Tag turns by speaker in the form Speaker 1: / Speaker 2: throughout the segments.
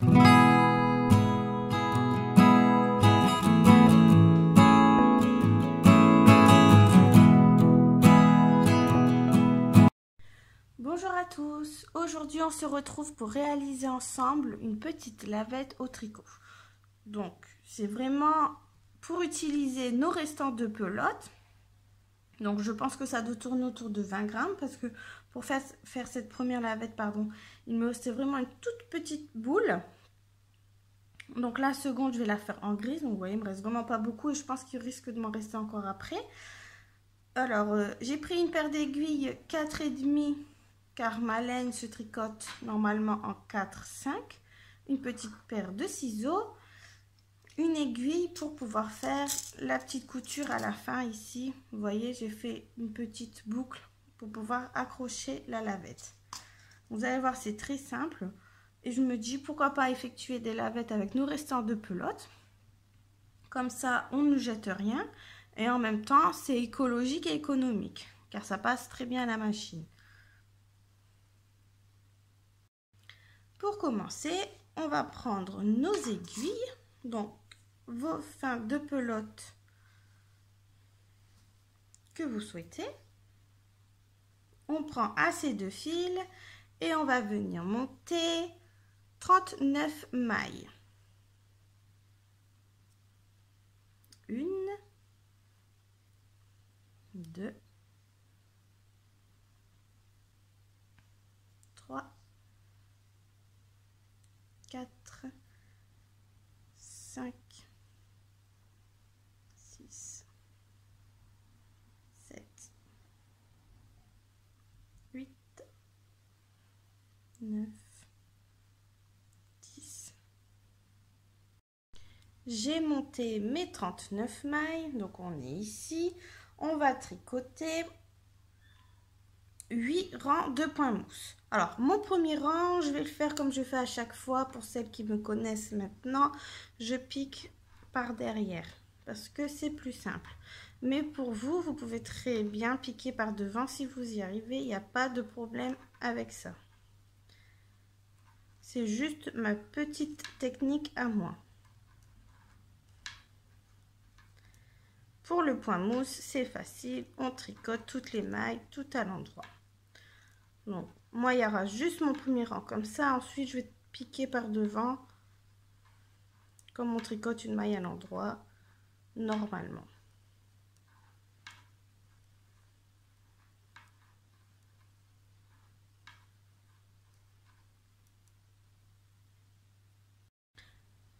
Speaker 1: Bonjour à tous, aujourd'hui on se retrouve pour réaliser ensemble une petite lavette au tricot. Donc c'est vraiment pour utiliser nos restants de pelote. Donc je pense que ça doit tourner autour de 20 grammes parce que pour faire cette première lavette, il me restait vraiment une toute petite boule. Donc la seconde je vais la faire en grise, donc vous voyez il me reste vraiment pas beaucoup et je pense qu'il risque de m'en rester encore après. Alors j'ai pris une paire d'aiguilles 4,5 car ma laine se tricote normalement en 4-5, une petite paire de ciseaux, une aiguille pour pouvoir faire la petite couture à la fin ici. Vous voyez, j'ai fait une petite boucle pour pouvoir accrocher la lavette. Vous allez voir, c'est très simple et je me dis pourquoi pas effectuer des lavettes avec nos restants de pelote. Comme ça, on ne jette rien et en même temps, c'est écologique et économique car ça passe très bien à la machine. Pour commencer, on va prendre nos aiguilles, donc vos fins de pelote que vous souhaitez. On prend assez de fils et on va venir monter 39 mailles. 1, 2, 3, 4, 5, 6, 7, 8, 9, 10. J'ai monté mes 39 mailles, donc on est ici. On va tricoter 8 rangs de points mousse. Alors, mon premier rang, je vais le faire comme je fais à chaque fois. Pour celles qui me connaissent maintenant, je pique par derrière parce que c'est plus simple. Mais pour vous, vous pouvez très bien piquer par devant si vous y arrivez. Il n'y a pas de problème avec ça. C'est juste ma petite technique à moi. Pour le point mousse, c'est facile. On tricote toutes les mailles, tout à l'endroit. Donc, moi, il y aura juste mon premier rang comme ça. Ensuite, je vais piquer par devant, comme on tricote une maille à l'endroit, normalement.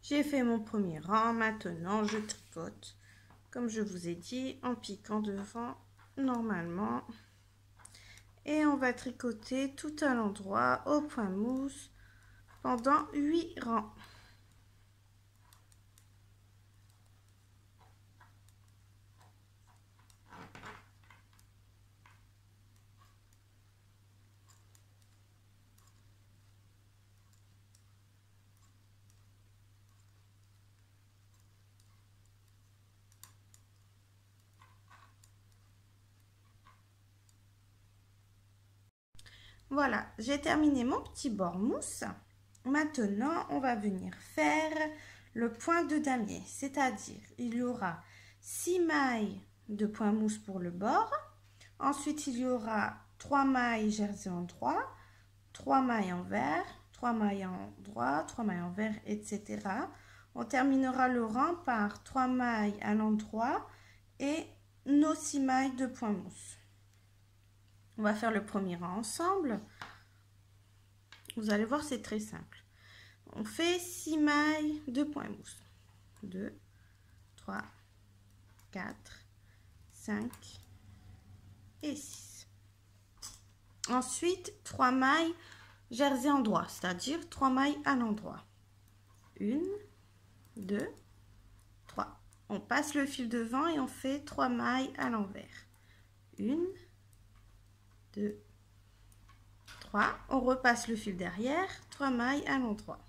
Speaker 1: J'ai fait mon premier rang. Maintenant, je tricote, comme je vous ai dit, en piquant devant, normalement. Et on va tricoter tout à l'endroit, au point mousse, pendant 8 rangs. Voilà, j'ai terminé mon petit bord mousse. Maintenant, on va venir faire le point de damier, c'est-à-dire il y aura 6 mailles de point mousse pour le bord. Ensuite, il y aura 3 mailles jersey en droit, 3 mailles en vert, 3 mailles en droit, 3 mailles en vert, etc. On terminera le rang par 3 mailles à l'endroit et nos 6 mailles de point mousse. On va faire le premier rang ensemble. Vous allez voir, c'est très simple. On fait 6 mailles de point mousse. 2, 3, 4, 5 et 6. Ensuite, 3 mailles jersey en droit, c'est-à-dire 3 mailles à l'endroit. 1, 2, 3. On passe le fil devant et on fait 3 mailles à l'envers. 1, 2, 3. On repasse le fil derrière, 3 mailles à l'endroit.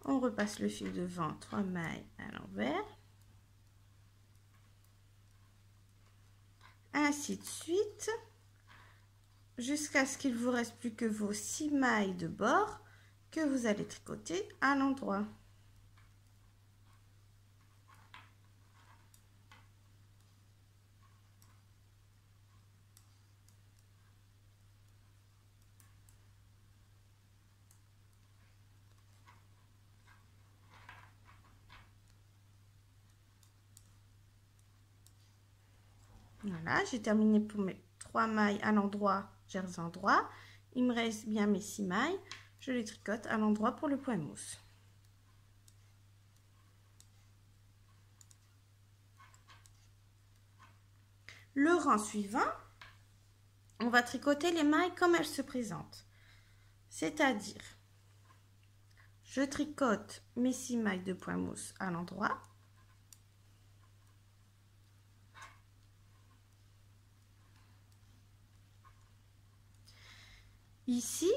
Speaker 1: On repasse le fil devant, 3 mailles à l'envers. Ainsi de suite. jusqu'à ce qu'il vous reste plus que vos 6 mailles de bord que vous allez tricoter à l'endroit. Voilà, j'ai terminé pour mes 3 mailles à l'endroit, jersey endroit. Il me reste bien mes 6 mailles. Je les tricote à l'endroit pour le point mousse. Le rang suivant, on va tricoter les mailles comme elles se présentent. C'est-à-dire, je tricote mes 6 mailles de point mousse à l'endroit. Ici,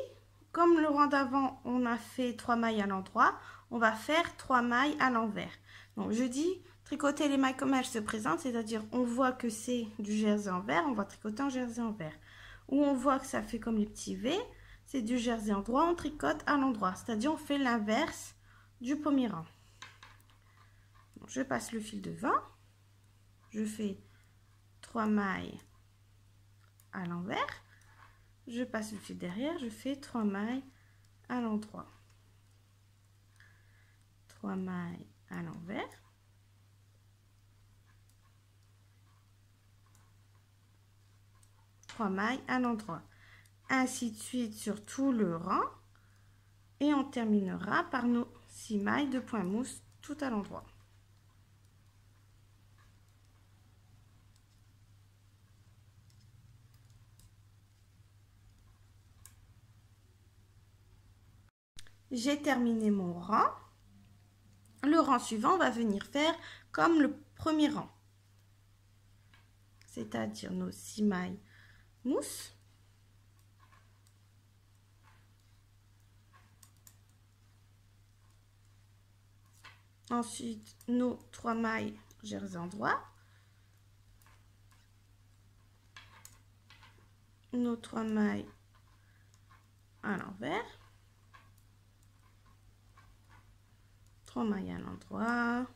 Speaker 1: comme le rang d'avant, on a fait 3 mailles à l'endroit, on va faire 3 mailles à l'envers. Donc, je dis tricoter les mailles comme elles se présentent, c'est-à-dire on voit que c'est du jersey envers, on va tricoter en jersey envers. Ou on voit que ça fait comme les petits V, c'est du jersey endroit, on tricote à l'endroit, c'est-à-dire on fait l'inverse du premier rang. Donc, je passe le fil devant, je fais 3 mailles à l'envers. Je passe le fil derrière, je fais 3 mailles à l'endroit. 3 mailles à l'envers. 3 mailles à l'endroit. Ainsi de suite sur tout le rang. Et on terminera par nos 6 mailles de point mousse tout à l'endroit. J'ai terminé mon rang. Le rang suivant, on va venir faire comme le premier rang. C'est-à-dire nos 6 mailles mousse. Ensuite, nos 3 mailles jersey endroit. Nos 3 mailles à l'envers. 3 mailles à l'endroit,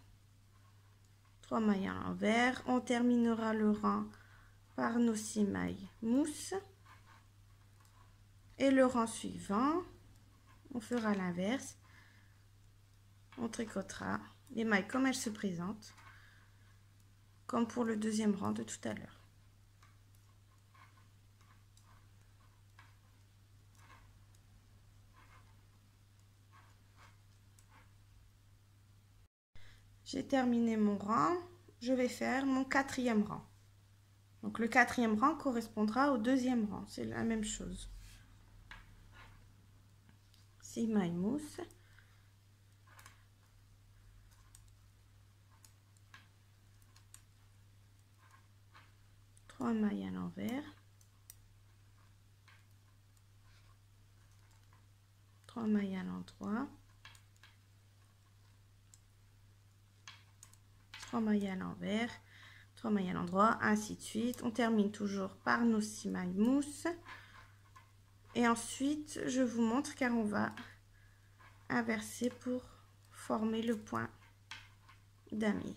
Speaker 1: 3 mailles à l'envers. On terminera le rang par nos 6 mailles mousse. Et le rang suivant, on fera l'inverse. On tricotera les mailles comme elles se présentent, comme pour le deuxième rang de tout à l'heure. J'ai terminé mon rang, je vais faire mon 4e rang. Donc le 4e rang correspondra au 2e rang, c'est la même chose. 6 mailles mousse. Trois mailles à l'envers. 3 mailles à l'endroit. 3 mailles à l'envers, 3 mailles à l'endroit, ainsi de suite. On termine toujours par nos 6 mailles mousse. Et ensuite, je vous montre car on va inverser pour former le point damier.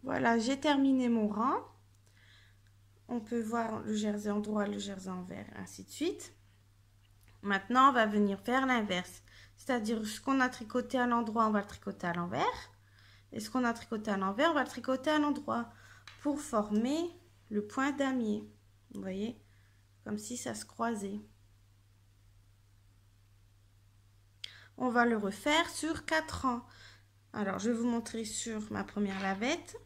Speaker 1: Voilà, j'ai terminé mon rang. On peut voir le jersey endroit, le jersey envers, ainsi de suite. Maintenant, on va venir faire l'inverse. C'est-à-dire, ce qu'on a tricoté à l'endroit, on va le tricoter à l'envers. Et ce qu'on a tricoté à l'envers, on va le tricoter à l'endroit pour former le point damier. Vous voyez, comme si ça se croisait. On va le refaire sur 4 rangs. Alors, je vais vous montrer sur ma première lavette.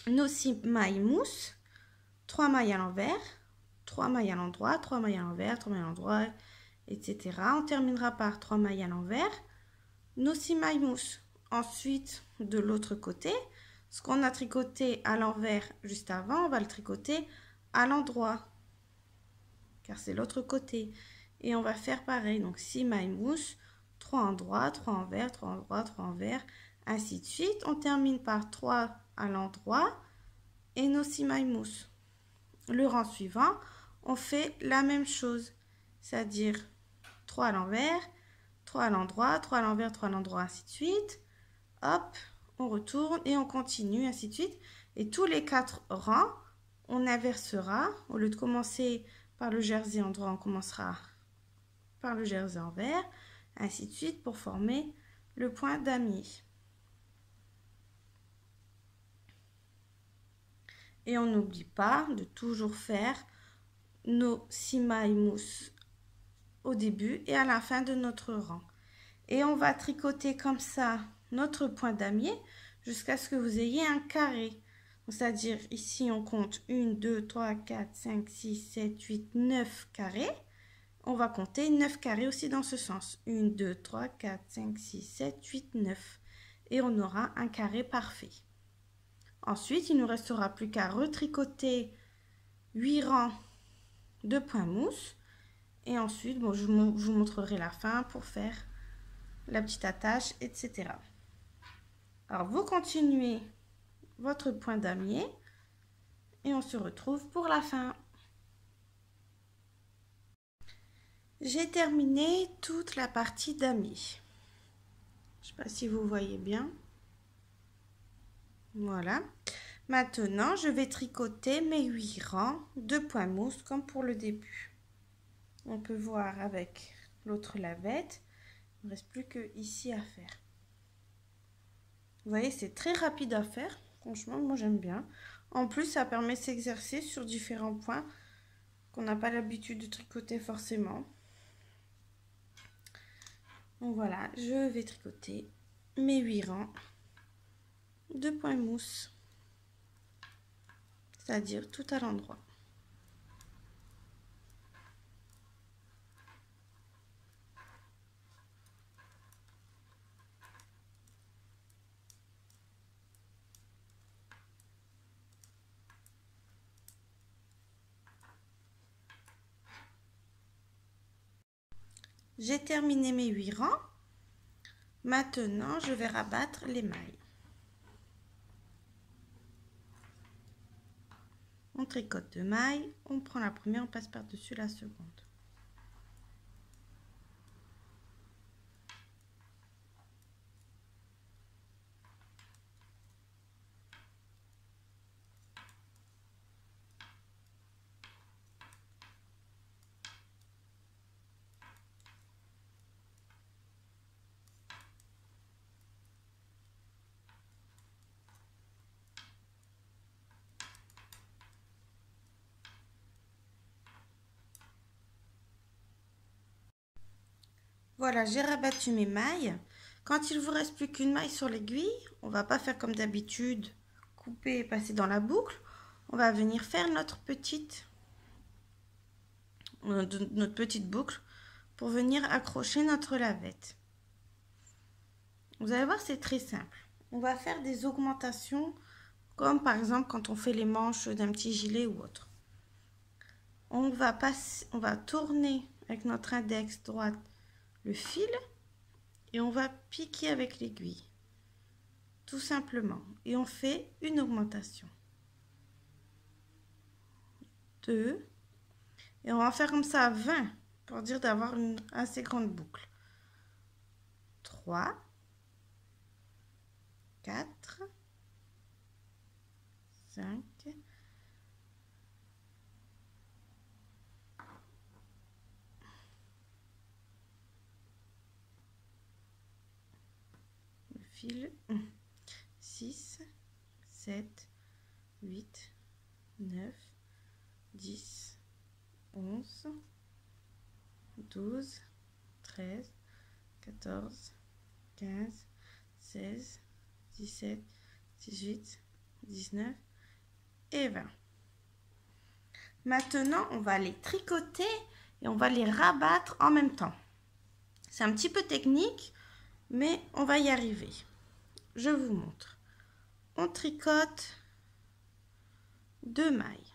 Speaker 1: Nos 6 mailles mousse, 3 mailles à l'envers, 3 mailles à l'endroit, 3 mailles à l'envers, 3 mailles à l'endroit, etc. On terminera par 3 mailles à l'envers, nos 6 mailles mousse. Ensuite, de l'autre côté, ce qu'on a tricoté à l'envers juste avant, on va le tricoter à l'endroit, car c'est l'autre côté. Et on va faire pareil. Donc 6 mailles mousse, 3 endroits, 3 envers, 3 endroits, 3 envers, ainsi de suite. On termine par 3 à l'endroit et nos 6 mailles mousse. Le rang suivant, on fait la même chose, c'est-à-dire 3 à l'envers, 3 à l'endroit, 3 à l'envers, 3 à l'endroit, ainsi de suite. Hop, on retourne et on continue, ainsi de suite. Et tous les 4 rangs, on inversera. Au lieu de commencer par le jersey endroit, on commencera par le jersey envers, ainsi de suite, pour former le point damier. Et on n'oublie pas de toujours faire nos 6 mailles mousse au début et à la fin de notre rang. Et on va tricoter comme ça notre point damier jusqu'à ce que vous ayez un carré. C'est-à-dire ici on compte 1, 2, 3, 4, 5, 6, 7, 8, 9 carrés. On va compter 9 carrés aussi dans ce sens. 1, 2, 3, 4, 5, 6, 7, 8, 9. Et on aura un carré parfait. Ensuite, il ne nous restera plus qu'à retricoter 8 rangs de points mousse. Et ensuite, bon, je vous montrerai la fin pour faire la petite attache, etc. Alors, vous continuez votre point damier et on se retrouve pour la fin. J'ai terminé toute la partie damier. Je ne sais pas si vous voyez bien. Voilà. Maintenant, je vais tricoter mes 8 rangs de points mousse comme pour le début. On peut voir avec l'autre lavette. Il ne reste plus que ici à faire. Vous voyez, c'est très rapide à faire. Franchement, moi j'aime bien. En plus, ça permet de s'exercer sur différents points qu'on n'a pas l'habitude de tricoter forcément. Donc voilà, je vais tricoter mes 8 rangs de points mousse. C'est-à-dire tout à l'endroit. J'ai terminé mes 8 rangs. Maintenant, je vais rabattre les mailles. On tricote 2 mailles, on prend la première, on passe par-dessus la seconde. Voilà, j'ai rabattu mes mailles. Quand il vous reste plus qu'une maille sur l'aiguille, on va pas faire comme d'habitude, couper et passer dans la boucle. On va venir faire notre petite boucle pour venir accrocher notre lavette. Vous allez voir, c'est très simple. On va faire des augmentations, comme par exemple quand on fait les manches d'un petit gilet ou autre. On va tourner avec notre index droite le fil et on va piquer avec l'aiguille, tout simplement. Et on fait une augmentation. 2. Et on va faire comme ça à 20 pour dire d'avoir une assez grande boucle. 3, 4, 5, 6, 7, 8, 9, 10, 11, 12, 13, 14, 15, 16, 17, 18, 19 et 20. Maintenant, on va les tricoter et on va les rabattre en même temps. C'est un petit peu technique, mais on va y arriver. Je vous montre. On tricote 2 mailles.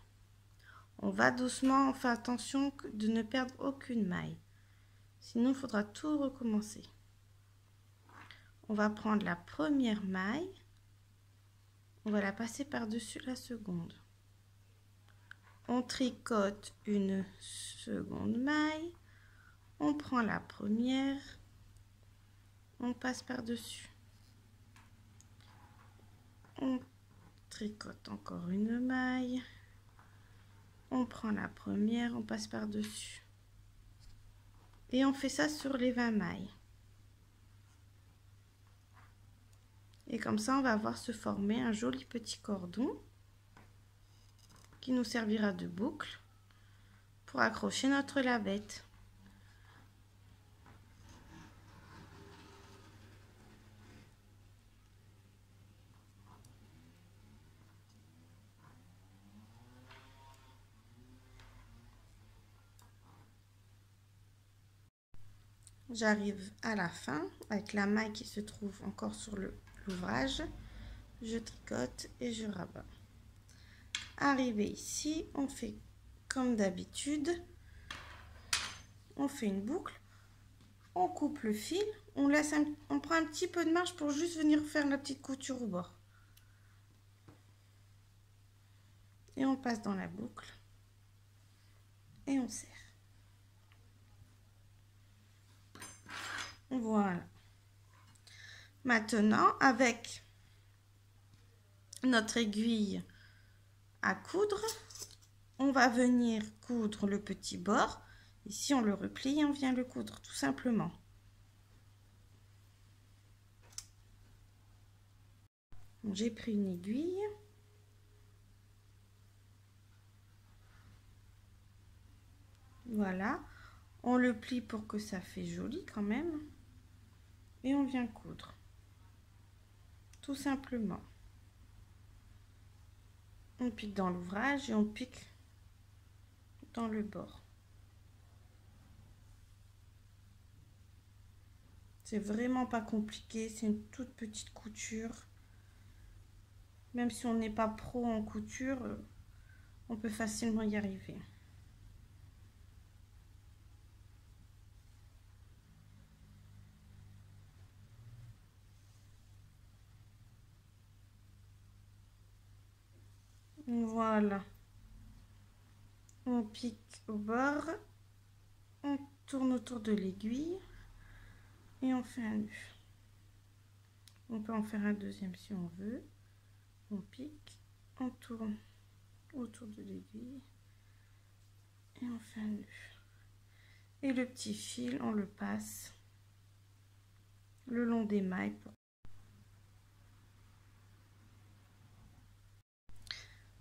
Speaker 1: On va doucement, on fait attention de ne perdre aucune maille. Sinon, il faudra tout recommencer. On va prendre la première maille. On va la passer par-dessus la seconde. On tricote une seconde maille. On prend la première. On passe par-dessus. On tricote encore une maille. On prend la première, on passe par-dessus. Et on fait ça sur les 20 mailles. Et comme ça, on va voir se former un joli petit cordon qui nous servira de boucle pour accrocher notre lavette. J'arrive à la fin avec la maille qui se trouve encore sur l'ouvrage. Je tricote et je rabats. Arrivé ici, on fait comme d'habitude. On fait une boucle. On coupe le fil. On prend un petit peu de marge pour juste venir faire la petite couture au bord. Et on passe dans la boucle. Et on serre. Voilà. Maintenant, avec notre aiguille à coudre, on va venir coudre le petit bord. Ici, on le replie et on vient le coudre tout simplement. J'ai pris une aiguille. Voilà. On le plie pour que ça fait joli quand même. Et on vient coudre. Tout simplement. On pique dans l'ouvrage et on pique dans le bord. C'est vraiment pas compliqué, c'est une toute petite couture. Même si on n'est pas pro en couture, on peut facilement y arriver. Voilà. On pique au bord, on tourne autour de l'aiguille et on fait un nœud. On peut en faire un deuxième si on veut. On pique, on tourne autour de l'aiguille et on fait un nœud. Et le petit fil, on le passe le long des mailles.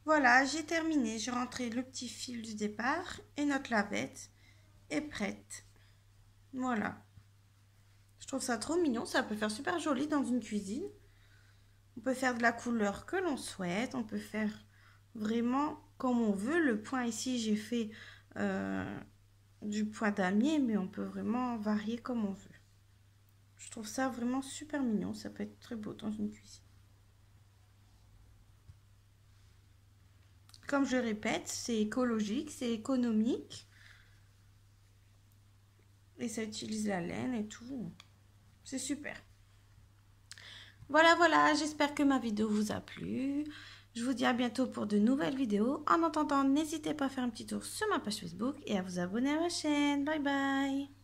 Speaker 1: Voilà, j'ai terminé. J'ai rentré le petit fil du départ et notre lavette est prête. Voilà. Je trouve ça trop mignon. Ça peut faire super joli dans une cuisine. On peut faire de la couleur que l'on souhaite. On peut faire vraiment comme on veut. Le point ici, j'ai fait du point damier, mais on peut vraiment varier comme on veut. Je trouve ça vraiment super mignon. Ça peut être très beau dans une cuisine. Comme je répète, c'est écologique, c'est économique. Et ça utilise la laine et tout. C'est super. Voilà, j'espère que ma vidéo vous a plu. Je vous dis à bientôt pour de nouvelles vidéos. En attendant, n'hésitez pas à faire un petit tour sur ma page Facebook et à vous abonner à ma chaîne. Bye bye.